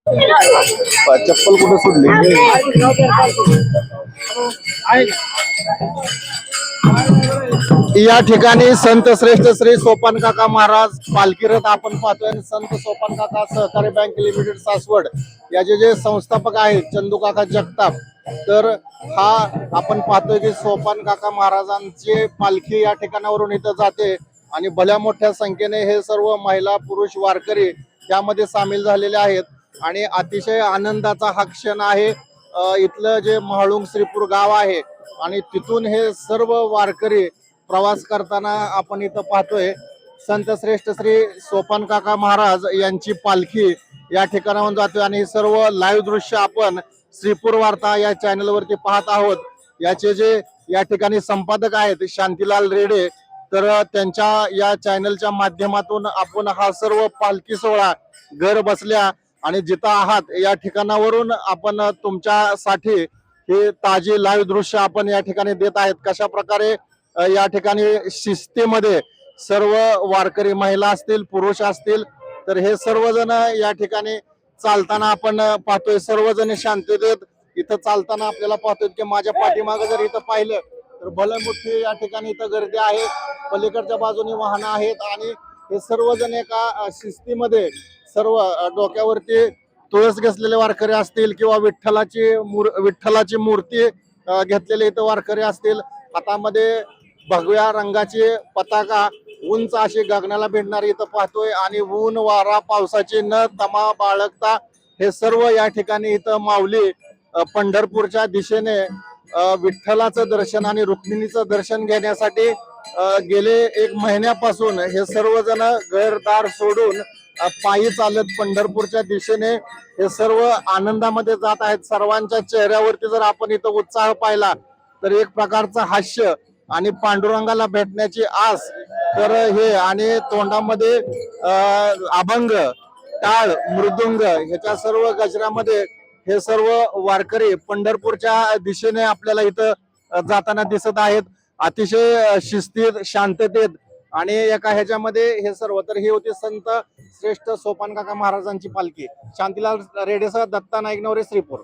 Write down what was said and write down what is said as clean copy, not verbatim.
चप्पल कुठं सोडली? या ठिकाणी संत श्रेष्ठ श्री सोपान काका महाराज पालखी रथ आपण पाहतोय आणि संत सोपान काका सहकारी बँक लिमिटेड सासवड याचे जे संस्थापक आहेत चंदू काका जगताप, तर हा आपण पाहतोय की सोपान काका महाराजांची पालखी या ठिकाणावरून इथं जाते आणि भल्या मोठ्या संख्येने हे सर्व महिला पुरुष वारकरी त्यामध्ये सामील झालेले आहेत आणि अतिशय आनंदाचा हा क्षण आहे। इथलं जे म्हाळुंग श्रीपूर गाव आहे आणि तिथून हे सर्व वारकरी प्रवास करताना आपण इथं पाहतोय संत श्रेष्ठ श्री सोपान काका महाराज यांची पालखी या ठिकाणाहून जातोय आणि सर्व लाईव्ह दृश्य आपण श्रीपूर वार्ता या चॅनल वरती पाहत आहोत। याचे जे या ठिकाणी संपादक आहेत शांतीलाल रेडे, तर त्यांच्या या चॅनलच्या माध्यमातून आपण हा सर्व पालखी सोहळा घर बसल्या आणि जिथं आहात या ठिकाणावरून आपण तुमच्यासाठी हे ताजे लाईव्ह दृश्य आपण या ठिकाणी देत आहेत। कशा प्रकारे या ठिकाणी शिस्तीमध्ये सर्व वारकरी महिला असतील पुरुष असतील तर हे सर्वजण या ठिकाणी चालताना आपण पाहतोय, सर्वजण शांततेत इथं चालताना आपल्याला पाहतोय की माझ्या पाठीमागे जर इथं पाहिलं तर भले मोठी या ठिकाणी इथं गर्दी आहे, पलीकडच्या बाजूने वाहनं आहेत आणि हे सर्वजण एका शिस्तीमध्ये सर्व डोक्यावरती तुळस घेतलेले वारकरी असतील किंवा विठ्ठलाची मूर्ती घेतलेले इथं वारकरी असतील, हातामध्ये भगव्या रंगाची पताका उंच अशी गगनाला भिडणारी इथं पाहतोय आणि ऊन वारा पावसाची न तमा बाळगता हे सर्व या ठिकाणी इथं माऊली पंढरपूरच्या दिशेने विठ्ठलाचं दर्शन आणि रुक्मिणीचं दर्शन घेण्यासाठी गेले 1 महिन्यापासून हे सर्वजण घरदार सोडून पायी चालत पंढरपूरच्या दिशेने हे सर्व आनंदामध्ये जात आहेत। सर्वांच्या चेहऱ्यावरती जर आपण इथं उत्साह पाहिला तर एक प्रकारचं हास्य आणि पांडुरंगाला भेटण्याची आस, तर हे आणि तोंडामध्ये अभंग टाळ मृदुंग ह्याच्या सर्व गजरामध्ये हे सर्व वारकरी पंढरपूरच्या दिशेने आपल्याला इथं जाताना दिसत आहेत, अतिशय शिस्तीत शांततेत आणि एका ह्याच्यामध्ये हे सर्व। तर ही होती संत श्रेष्ठ सोपान काका महाराजांची पालखी। शांतीलाल रेडेसह दत्ता नाईक नवरे, श्रीपूर।